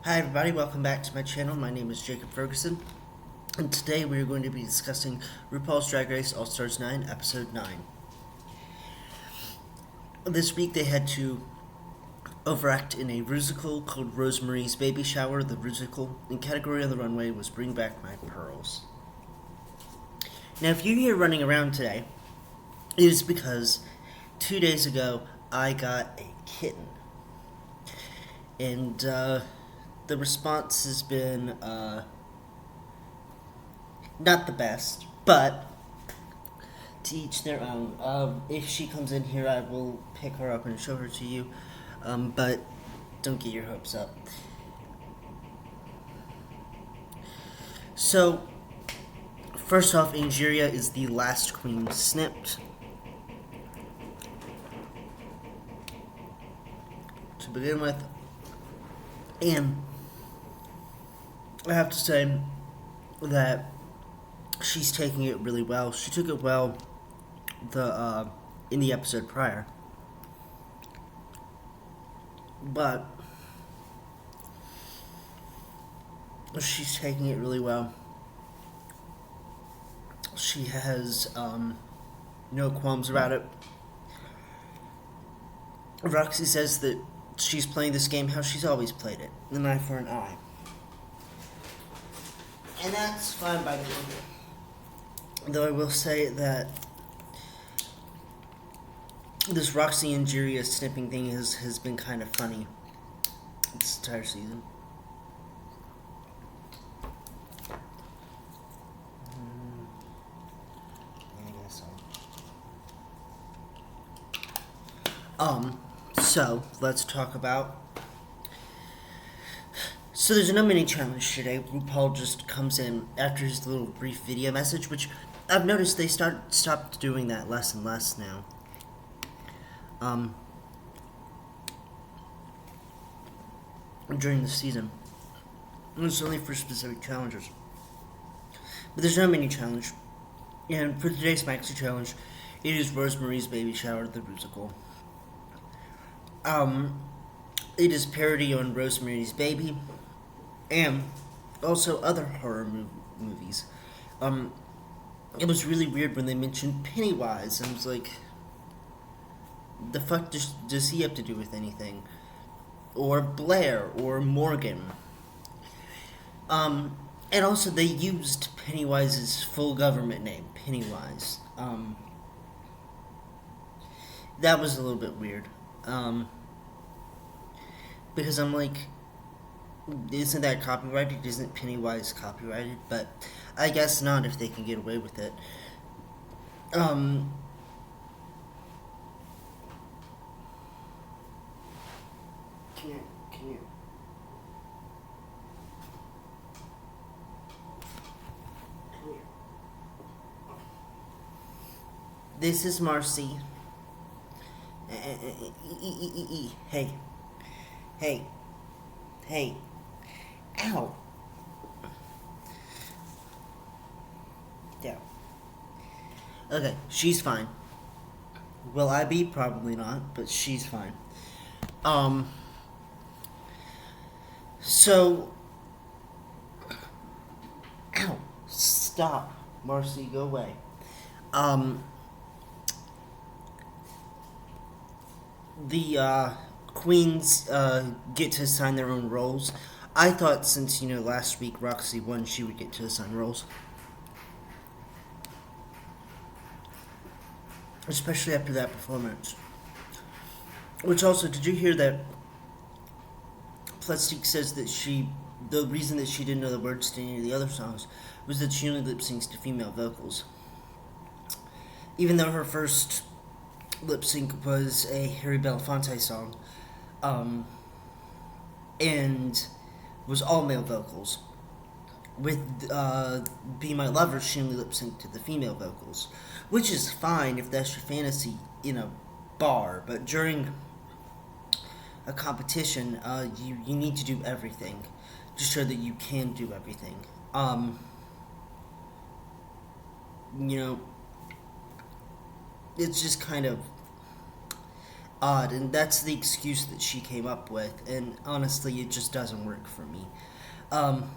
Hi everybody, welcome back to my channel. My name is Jacob Ferguson, and today we are going to be discussing RuPaul's Drag Race All-Stars 9, Episode 9. This week they had to overact in a musical called Rosemary's Baby Shower. The musical and category on the runway was Bring Back My Pearls. Now if you're here running around today, it is because 2 days ago I got a kitten. And the response has been not the best, but to each their own. If she comes in here, I will pick her up and show her to you, but don't get your hopes up. So, first off, Angeria is the last queen snipped. To begin with, and I have to say that she's taking it really well. She took it well in the episode prior, but she's taking it really well. She has no qualms about it. Roxy says that she's playing this game how she's always played it, an eye for an eye. And that's fine by me. Though I will say that this Roxy and Angeria snipping thing has been kind of funny this entire season. I guess so. So let's talk about. So there's no mini challenge today. RuPaul just comes in after his little brief video message, which I've noticed they stopped doing that less and less now. During the season. And it's only for specific challenges. But there's no mini challenge. And for today's maxi challenge, it is Rosemary's Baby Shower, the musical. It is parody on Rosemary's Baby, and also other horror movies. It was really weird when they mentioned Pennywise, and I was like, the fuck does he have to do with anything? Or Blair, or Morgan. And also they used Pennywise's full government name, Pennywise. That was a little bit weird. Because I'm like, isn't that copyrighted? Isn't Pennywise copyrighted? But I guess not if they can get away with it. Can you? This is Marcy. Hey. Hey. Ow. Down. Okay, she's fine. Will I be? Probably not, but she's fine. So. Ow. Stop. Marcy, go away. The queens get to assign their own roles. I thought since, last week Roxy won, she would get to assign roles. Especially after that performance. Which also, did you hear that Plastique says that the reason that she didn't know the words to any of the other songs was that she only lip syncs to female vocals. Even though her first lip sync was a Harry Belafonte song, and was all male vocals. With Be My Lover, she only lip synced to the female vocals, which is fine if that's your fantasy in a bar, but during a competition, you need to do everything to show that you can do everything. It's just kind of odd, and that's the excuse that she came up with. And honestly, it just doesn't work for me. Um,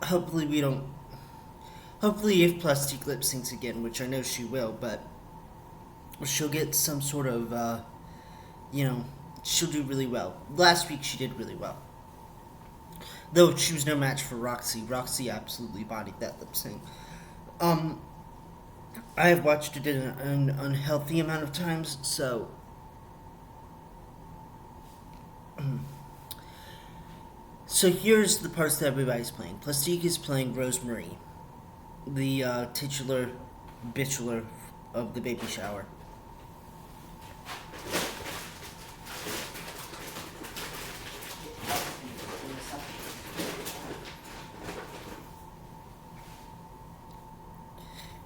hopefully, we don't. Hopefully, if Plastique lip syncs again, which I know she will, but she'll get some sort of, you know, she'll do really well. Last week, she did really well. Though she was no match for Roxy. Roxy absolutely bodied that lip sync. Um, I have watched it an unhealthy amount of times, so. So here's the parts that everybody's playing. Plastique is playing Rosemary, the titular bitular of the baby shower.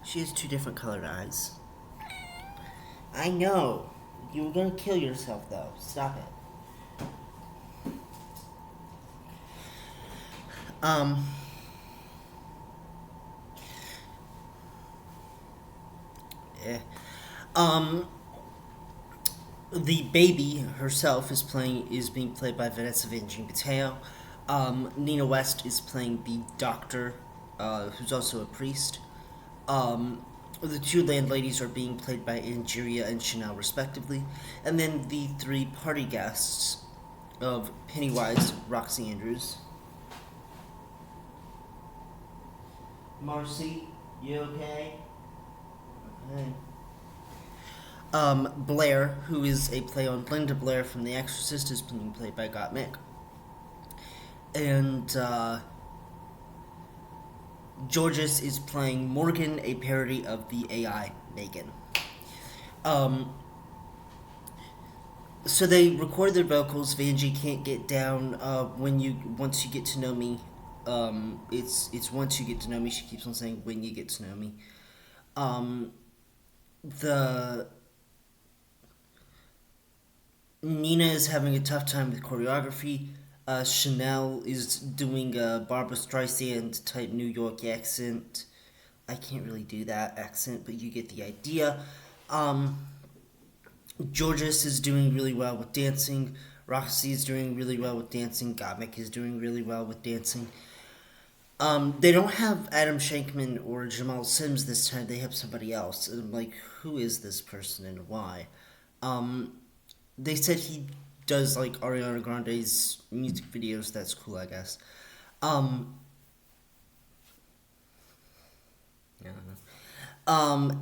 She has two different colored eyes. I know. You were gonna kill yourself, though. Stop it. Um. Eh. Um. The baby herself is being played by Vanessa Van Jean Mateo. Nina West is playing the doctor, who's also a priest. The two landladies are being played by Angeria and Chanel, respectively. And then the three party guests of Pennywise, Roxy Andrews. Marcy, you okay? Okay. Blair, who is a play on Linda Blair from The Exorcist, is being played by Gottmik. And Georges is playing Morgan, a parody of the AI Megan. Um, so they record their vocals. Vanjie can't get down. Once you get to know me, it's once you get to know me. She keeps on saying when you get to know me. The Nina is having a tough time with choreography. Chanel is doing a Barbara Streisand type New York accent. I can't really do that accent, but you get the idea. Georges is doing really well with dancing. Roxy is doing really well with dancing. Gottmik is doing really well with dancing. They don't have Adam Shankman or Jamal Sims this time. They have somebody else. And I'm like, who is this person and why? They said he does like Ariana Grande's music videos. That's cool, I guess. Um, yeah.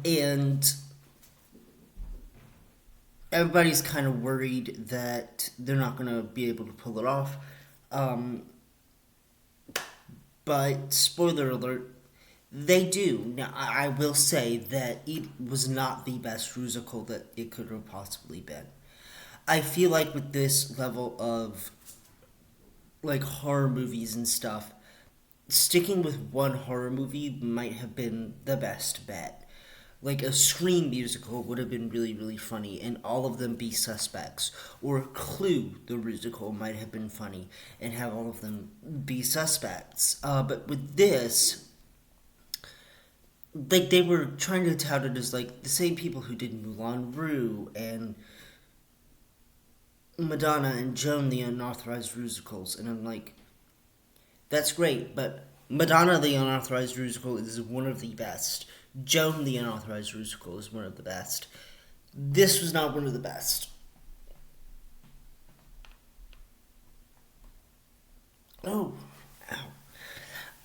And everybody's kind of worried that they're not gonna be able to pull it off. Um, but spoiler alert, they do. Now, I will say that it was not the best musical that it could have possibly been. I feel like with this level of like horror movies and stuff, sticking with one horror movie might have been the best bet. Like a Scream musical would have been really, really funny, and all of them be suspects. Or Clue, the musical, might have been funny, and have all of them be suspects. But with this, like they were trying to tout it as like the same people who did Moulin Rouge and Madonna and Joan the Unauthorized Musicals, and I'm like, that's great, but Madonna the Unauthorized Musical is one of the best. Joan the Unauthorized Musical is one of the best. This was not one of the best. Oh,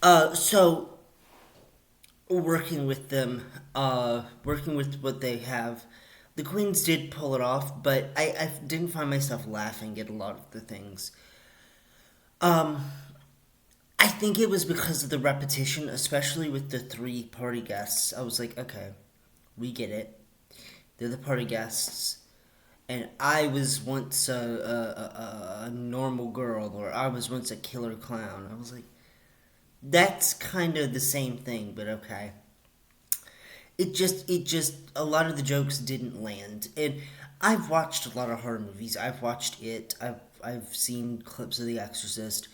ow. So working with them, working with what they have, the Queens did pull it off, but I didn't find myself laughing at a lot of the things. Um, I think it was because of the repetition, especially with the three party guests. I was like, okay, we get it. They're the party guests. And I was once a normal girl, or I was once a killer clown. I was like, that's kind of the same thing, but okay. A lot of the jokes didn't land. And I've watched a lot of horror movies. I've watched it. I've seen clips of The Exorcist.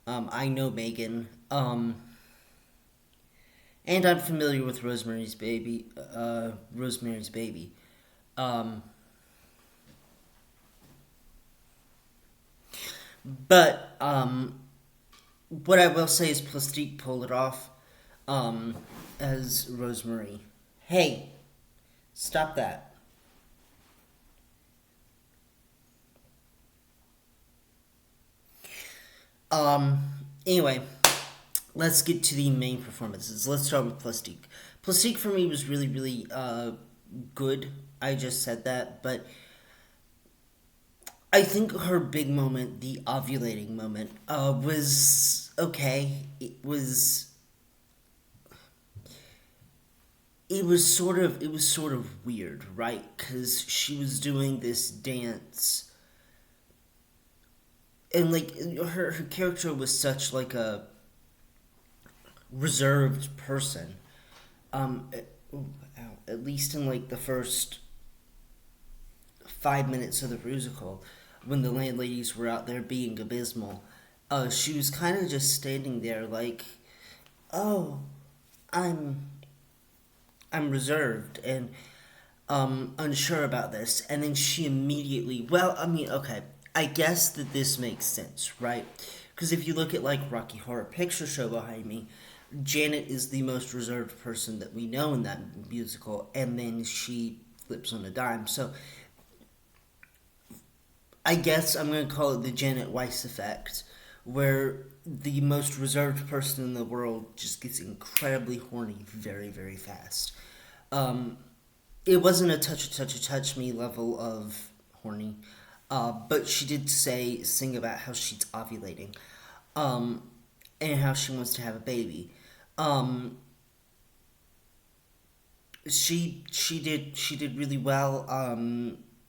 I know Megan. And I'm familiar with Rosemary's Baby. Rosemary's Baby. Um, But what I will say is Plastique pulled it off um, as Rosemary. Hey, stop that. Um, anyway, let's get to the main performances. Let's start with Plastique. Plastique for me was really, really good. I just said that, but I think her big moment, the ovulating moment, was okay. It was sort of weird, right? Because she was doing this dance, and like her character was such like a reserved person. At least in like the first 5 minutes of the musical, when the landladies were out there being abysmal, she was kind of just standing there like, oh, I'm I'm reserved and unsure about this. And then she immediately, well, I mean, okay, I guess that this makes sense, right? Because if you look at like Rocky Horror Picture Show behind me, Janet is the most reserved person that we know in that musical, and then she flips on a dime. So I guess I'm going to call it the Janet Weiss effect, where the most reserved person in the world just gets incredibly horny very, very fast. Um, it wasn't a touch me level of horny, but she did sing about how she's ovulating, um, and how she wants to have a baby. Um, she did really well.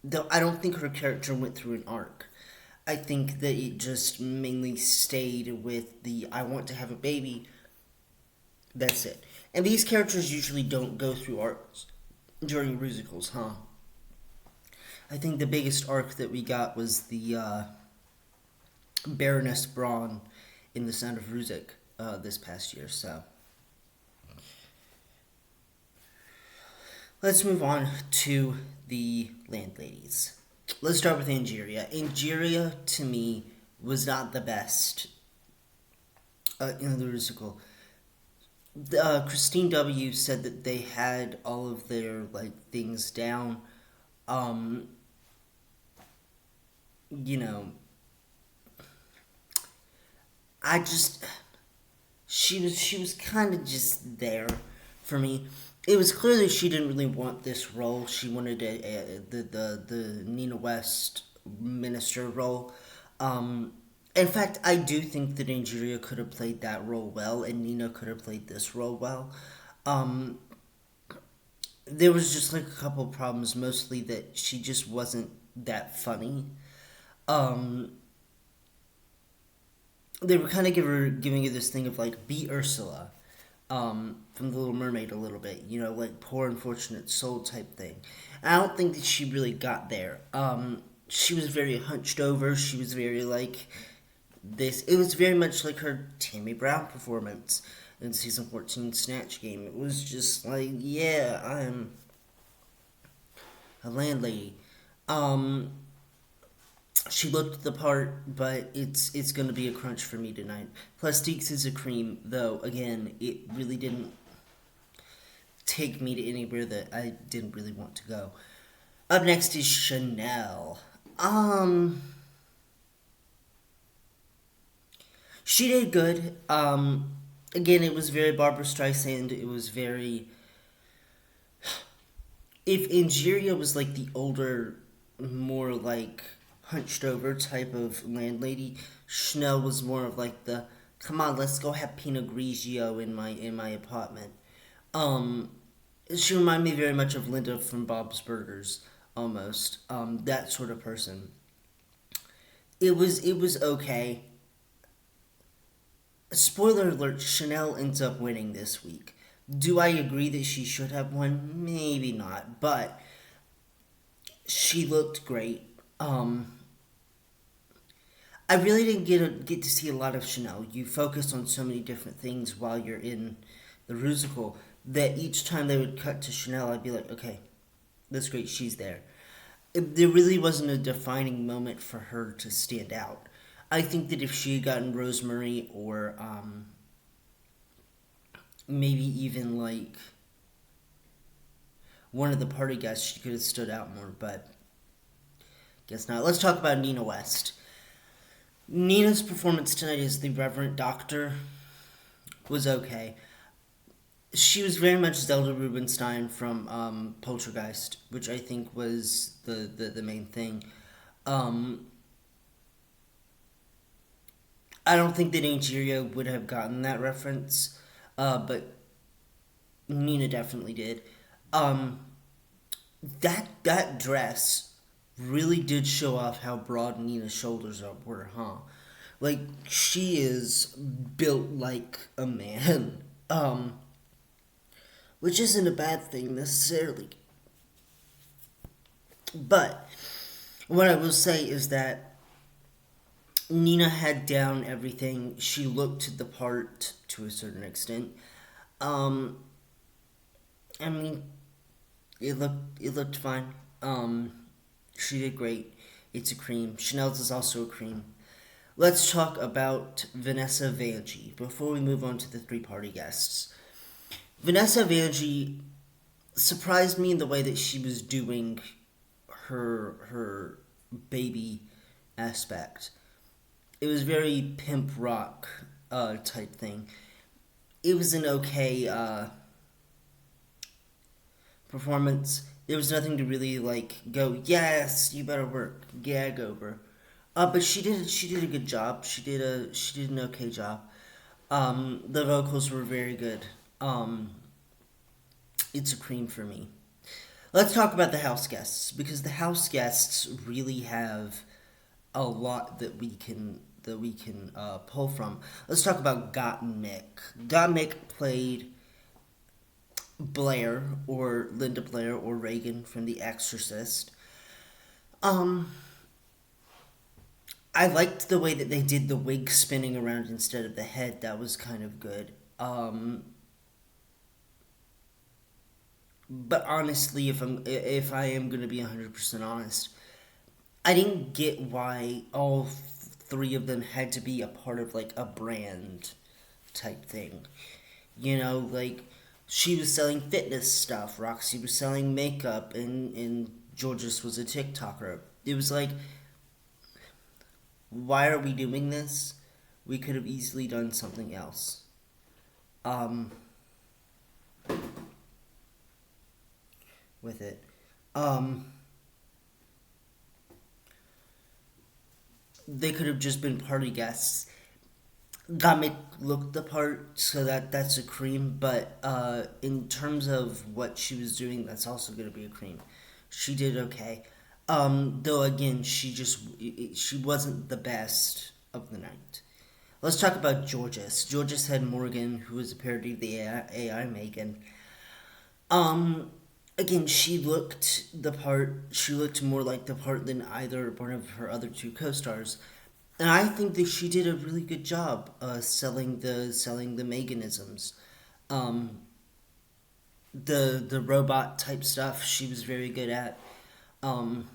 Though I don't think her character went through an arc. I think that it just mainly stayed with the I want to have a baby. That's it. And these characters usually don't go through arcs during musicals, huh? I think the biggest arc that we got was the Baroness Braun in The Sound of Music this past year. So let's move on to the landladies. Let's start with Angeria. Angeria, to me, was not the best in the musical. Christine W. said that they had all of their like things down. Um, you know, I just she was kind of just there for me. It was clear that she didn't really want this role. She wanted the Nina West minister role. Um, in fact, I do think that Angeria could have played that role well, and Nina could have played this role well. Um, there was just like a couple problems, mostly that she just wasn't that funny. Um, they were kind of giving you this thing of like be Ursula, from The Little Mermaid a little bit, like poor unfortunate soul type thing. And I don't think that she really got there. She was very hunched over. She was very like this. It was very much like her Tammy Brown performance in season 14 Snatch Game. It was just like, yeah, I'm a landlady. Um, she looked the part, but it's gonna be a crunch for me tonight. Plastiques is a cream, though. Again, it really didn't take me to anywhere that I didn't really want to go. Up next is Chanel. She did good. Again, it was very Barbara Streisand. It was very. If Angeria was like the older, more like hunched over type of landlady, Chanel was more of like the come on, let's go have Pinot Grigio in my apartment. Um, she reminded me very much of Linda from Bob's Burgers, almost. That sort of person. It was okay. Spoiler alert: Chanel ends up winning this week. Do I agree that she should have won? Maybe not, but she looked great. I really didn't get to see a lot of Chanel. You focus on so many different things while you're in the musical that each time they would cut to Chanel, I'd be like, okay, that's great, she's there. There really wasn't a defining moment for her to stand out. I think that if she had gotten Rosemary or maybe even like one of the party guests, she could have stood out more, but guess not. Let's talk about Nina West. Nina's performance tonight as the Reverend Doctor was okay. She was very much Zelda Rubinstein from Poltergeist, which I think was the main thing. Um, I don't think that Angeria would have gotten that reference, but Nina definitely did. Um, that dress really did show off how broad Nina's shoulders were, huh? Like she is built like a man, which isn't a bad thing necessarily. But what I will say is that Nina had down everything. She looked the part to a certain extent. Um, I mean, it looked fine. She did great. It's a cream. Chanel's is also a cream. Let's talk about Vanessa Vanjie before we move on to the three party guests. Vanessa Vanjie surprised me in the way that she was doing her baby aspect. It was very pimp rock type thing. It was an okay performance. There was nothing to really like go. Yes, you better work. Gag over. But she did a good job. She did an okay job. The vocals were very good. It's a cream for me. Let's talk about the house guests because the house guests really have a lot that we can pull from. Let's talk about Gottmik. Gottmik played Blair or Linda Blair or Reagan from The Exorcist. Um, I liked the way that they did the wig spinning around instead of the head. That was kind of good. But honestly, if I am gonna be 100% honest, I didn't get why all three of them had to be a part of like a brand type thing. Like she was selling fitness stuff, Roxy was selling makeup, and Georges was a TikToker. It was like, why are we doing this? We could have easily done something else. Um, with it. Um, they could have just been party guests. Gamik looked the part, so that's a cream. But in terms of what she was doing, that's also going to be a cream. She did okay. Though again, she wasn't the best of the night. Let's talk about Georges. Georges had Morgan, who was a parody of the AI Megan. Um, Again, she looked the part. She looked more like the part than either one of her other two co-stars, and I think that she did a really good job selling the Meganisms. Um, the robot type stuff she was very good at. Um,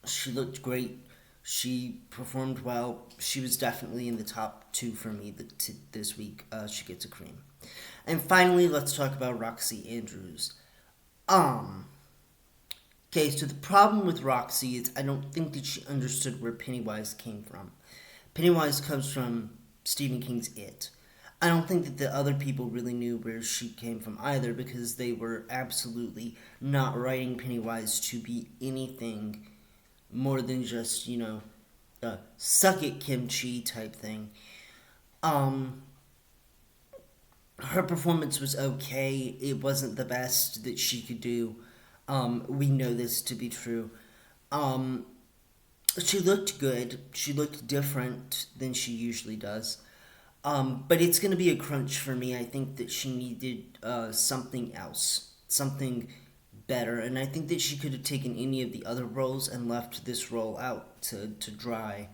she looked great. She performed well. She was definitely in the top two for me this week. She gets a cream. And finally, let's talk about Roxy Andrews. Um, okay, so the problem with Roxy is I don't think that she understood where Pennywise came from. Pennywise comes from Stephen King's It. I don't think that the other people really knew where she came from either because they were absolutely not writing Pennywise to be anything more than just, suck it kimchi type thing. Um, Her performance was okay. It wasn't the best that she could do. We know this to be true. Um, she looked good. She looked different than she usually does. But it's going to be a crunch for me. I think that she needed something else, something better. And I think that she could have taken any of the other roles and left this role out to dry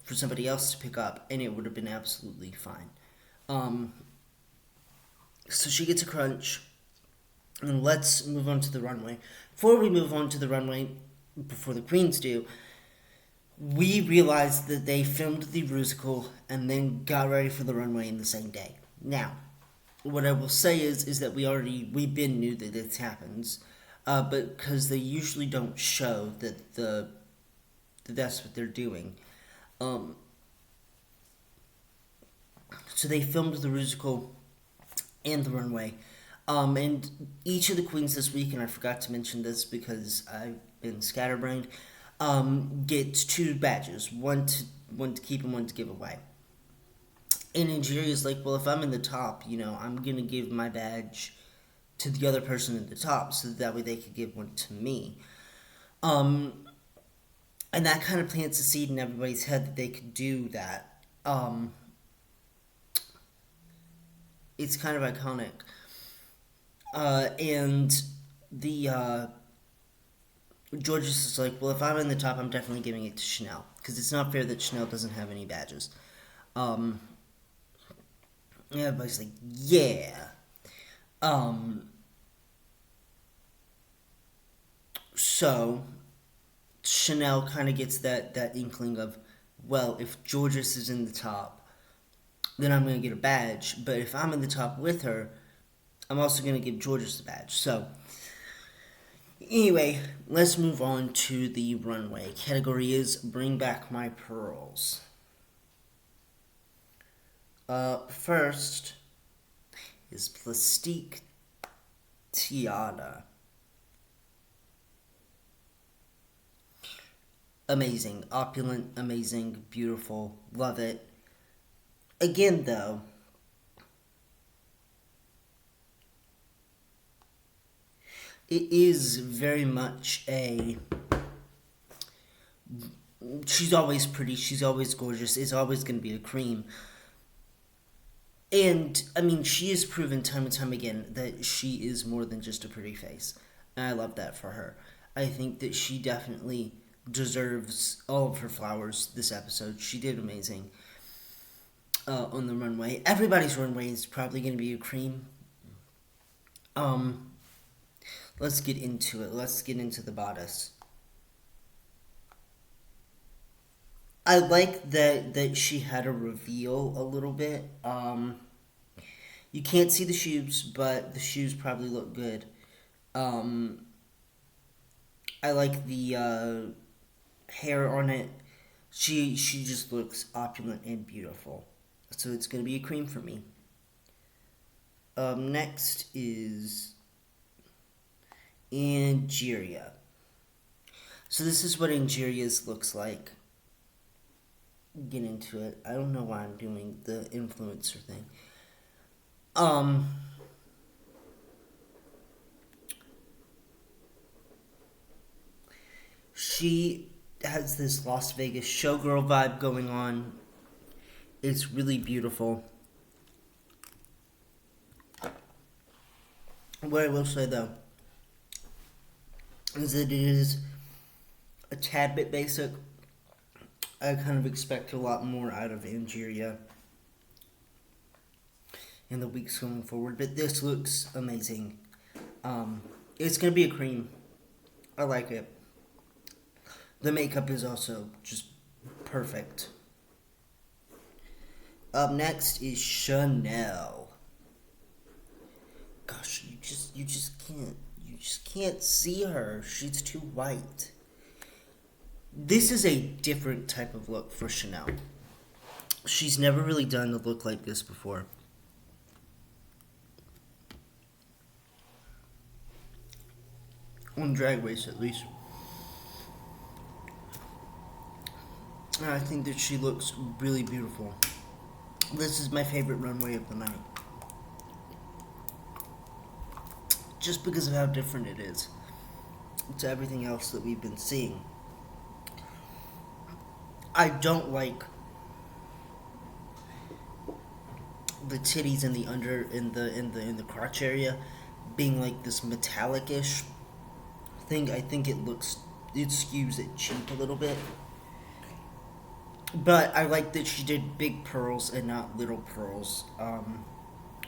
for somebody else to pick up, and it would have been absolutely fine. Um, so she gets a crunch. And let's move on to the runway. Before we move on to the runway, before the queens do, we realized that they filmed the musical and then got ready for the runway in the same day. Now, what I will say is that we've been knew that this happens, but because they usually don't show that that's what they're doing. Um, so they filmed the musical and the runway. And each of the queens this week, and I forgot to mention this because I've been scatterbrained, gets two badges, one to keep and one to give away. And Nigeria's like, well, if I'm in the top, I'm gonna give my badge to the other person in the top, so that way they could give one to me. Um, and that kind of plants a seed in everybody's head that they could do that. It's kind of iconic. And the Georges is like, well, if I'm in the top, I'm definitely giving it to Chanel because it's not fair that Chanel doesn't have any badges. Um, and everybody's like, yeah. Um, so Chanel kind of gets that inkling of, well, if Georges is in the top, then I'm going to get a badge. But if I'm in the top with her, I'm also going to give Georges the badge. So, anyway, let's move on to the runway. Category is Bring Back My Pearls. First is Plastique Tiara. Amazing, opulent, amazing, beautiful, love it. Again, though, it is very much a. She's always pretty, she's always gorgeous, it's always going to be a cream. And, I mean, she has proven time and time again that she is more than just a pretty face. And I love that for her. I think that she definitely deserves all of her flowers this episode. She did amazing on the runway. Everybody's runway is probably going to be a cream. Let's get into it. Let's get into the bodice. I like that she had a reveal a little bit. You can't see the shoes, but the shoes probably look good. Um, I like the hair on it. She just looks opulent and beautiful. So it's gonna be a cream for me. Next is Angeria. So this is what Angeria's looks like. Get into it. I don't know why I'm doing the influencer thing. Um, she has this Las Vegas showgirl vibe going on. It's really beautiful. What I will say though is that it is a tad bit basic. I kind of expect a lot more out of Angeria in the weeks going forward, but this looks amazing. It's gonna be a cream. I like it. The makeup is also just perfect. Up next is Chanel. Gosh, you just can't see her. She's too white. This is a different type of look for Chanel. She's never really done a look like this before. On Drag Race, at least. And I think that she looks really beautiful. This is my favorite runway of the night. Just because of how different it is to everything else that we've been seeing. I don't like the titties in the in the crotch area being like this metallic-ish thing. I think it skews it cheap a little bit. But I like that she did big pearls and not little pearls. And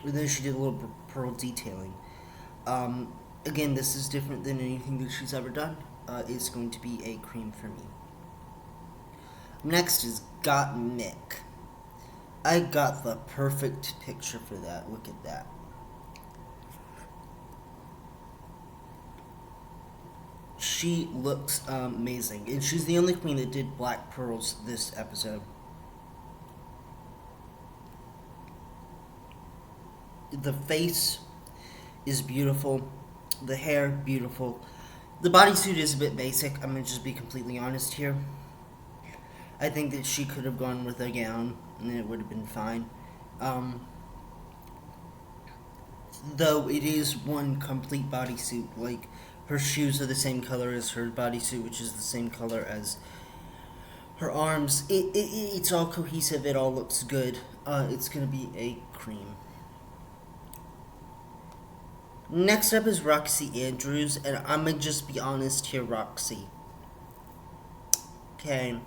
then she did a little pearl detailing. Again, this is different than anything that she's ever done. It's going to be a cream for me. Next is Got Mick. I got the perfect picture for that. Look at that. She looks amazing. And she's the only queen that did black pearls this episode. The face is beautiful. The hair, beautiful. The bodysuit is a bit basic. I'm going to just be completely honest here. I think that she could have gone with a gown and it would have been fine. Though it is one complete bodysuit. Like, her shoes are the same color as her bodysuit, which is the same color as her arms. It's all cohesive. It all looks good. It's going to be a cream. Next up is Roxy Andrews, and I'm going to just be honest here, Roxy. Okay.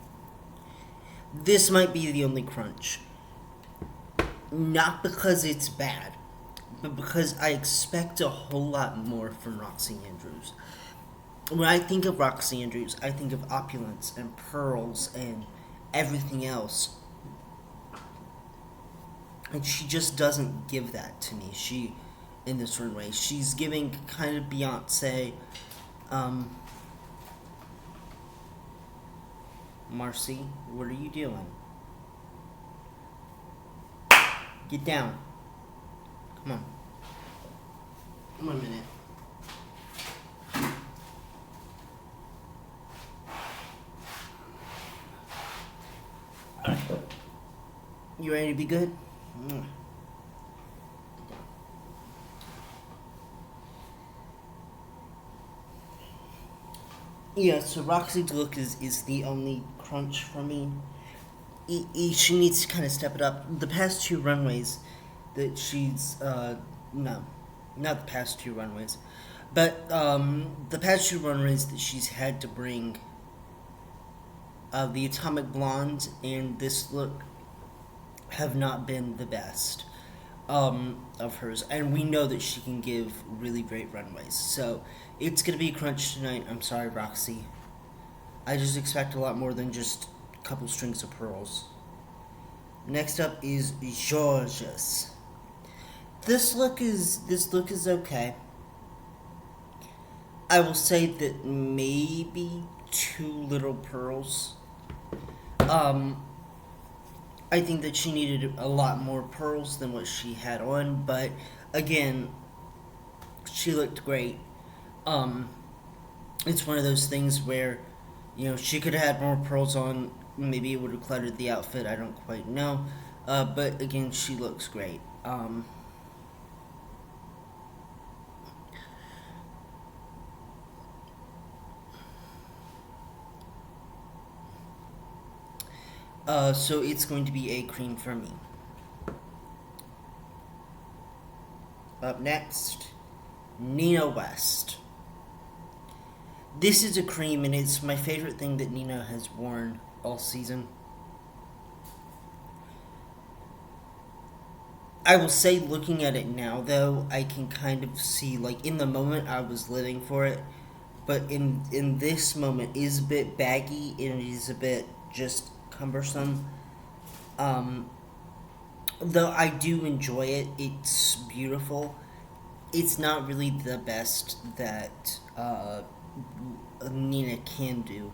This might be the only crunch. Not because it's bad, but because I expect a whole lot more from Roxy Andrews. When I think of Roxy Andrews, I think of opulence and pearls and everything else. And she just doesn't give that to me. In this runway, she's giving kind of Beyonce, Marcy, what are you doing? Get down. Come on. 1 minute. Alright. You ready to be good? Yeah, so Roxy's look is the only crunch for me. She needs to kind of step it up. The past two runways that she's, no, not the past two runways, but the past two runways that she's had to bring, the Atomic Blonde and this look have not been the best of hers, and we know that she can give really great runways. So it's gonna be a crunch tonight. I'm sorry, Roxy. I just expect a lot more than just a couple strings of pearls. Next up is Georges. This look is okay. I will say that maybe too little pearls. I think that she needed a lot more pearls than what she had on, but again, she looked great. It's one of those things where, she could have had more pearls on. Maybe it would have cluttered the outfit. I don't quite know. But again, she looks great. So it's going to be a cream for me. Up next, Nina West. This is a cream, and it's my favorite thing that Nina has worn all season. I will say, looking at it now, though, I can kind of see, like, in the moment I was living for it, but in this moment, it is a bit baggy, and it is a bit just cumbersome. Though I do enjoy it, it's beautiful. It's not really the best that Nina can do.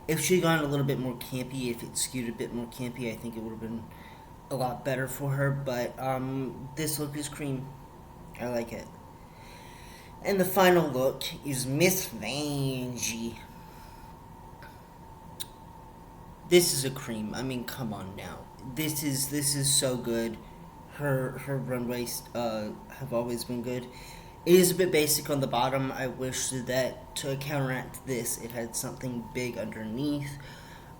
If she had gone a little bit more campy, if it skewed a bit more campy, I think it would have been a lot better for her. But this look is cream. I like it. And the final look is Miss Vanjie. This is a cream. I mean, come on now. This is so good. Her runways have always been good. It is a bit basic on the bottom. I wish that to counteract this, it had something big underneath.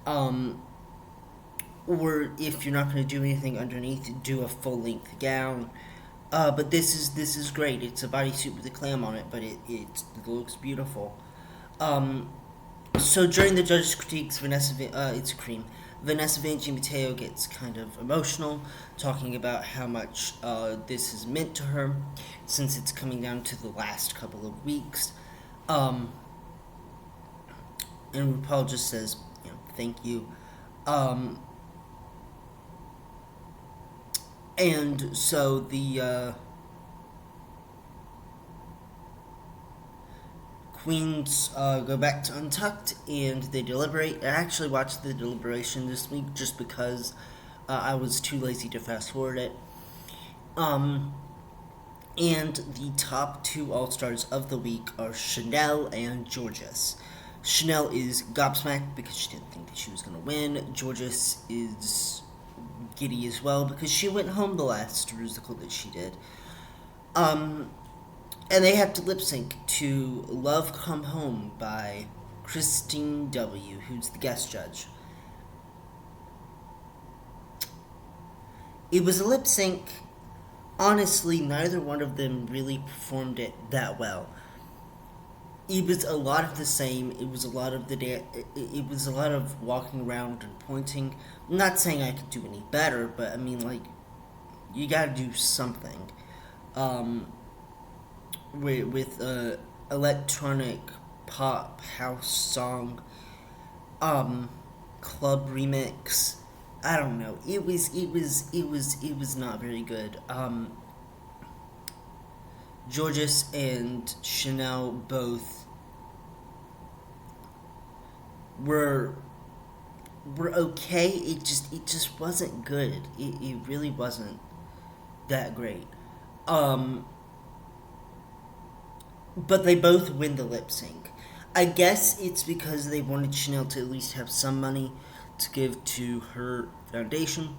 Or if you're not going to do anything underneath, do a full length gown. But this is great. It's a bodysuit with a clam on it, but it looks beautiful. So during the judges' critiques, it's a cream. Vanessa Vanjie Mateo gets kind of emotional, talking about how much this has meant to her since it's coming down to the last couple of weeks. And Rupaul just says, thank you. Um, and so the queens go back to Untucked and they deliberate. I actually watched the deliberation this week just because I was too lazy to fast forward it. Um, and the top two All Stars of the week are Chanel and Georges. Chanel is gobsmacked because she didn't think that she was going to win. Georges is giddy as well because she went home the last musical that she did. Um, and they have to lip sync to Love Come Home by Christine W., who's the guest judge. It was a lip sync. Honestly, neither one of them really performed it that well. It was a lot of the same. It was a lot of it was a lot of walking around and pointing. I'm not saying I could do any better, but I mean, like, you gotta do something. Um, with electronic pop house song, club remix. I don't know. It was not very good. Georges and Chanel both were okay. It just wasn't good. It really wasn't that great. Um, but they both win the lip sync. I guess it's because they wanted Chanel to at least have some money to give to her foundation.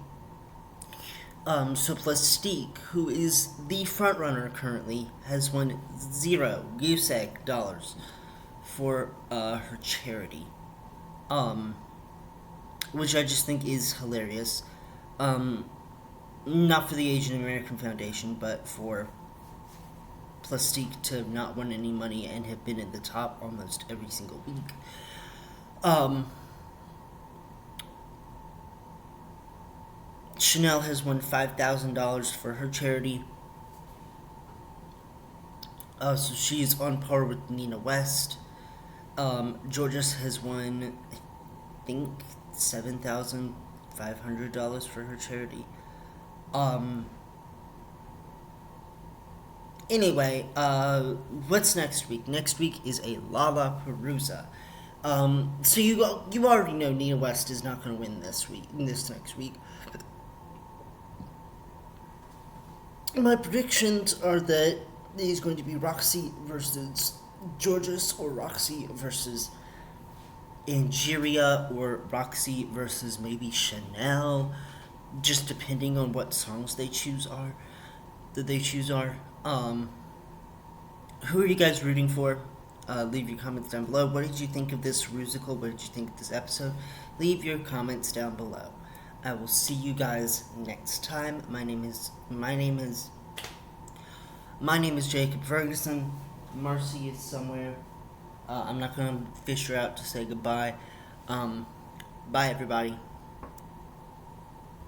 So Plastique, who is the front runner currently, has won zero goose egg dollars for her charity, um, which I just think is hilarious. Um, Not for the Asian American Foundation, but for Plastique to not win any money and have been in the top almost every single week. Um, Chanel has won $5,000 for her charity. So she's on par with Nina West. Georges has won, I think, $7,500 for her charity. Um, anyway, what's next week? Next week is a Lollapalooza. So you already know Nina West is not going to win this next week. My predictions are that it is going to be Roxy versus Georges, or Roxy versus Angeria, or Roxy versus maybe Chanel, just depending on what songs they choose are. Who are you guys rooting for? Leave your comments down below. What did you think of this musical? What did you think of this episode? Leave your comments down below. I will see you guys next time. My name is Jacob Ferguson. Marcy is somewhere. I'm not gonna fish her out to say goodbye. Bye everybody.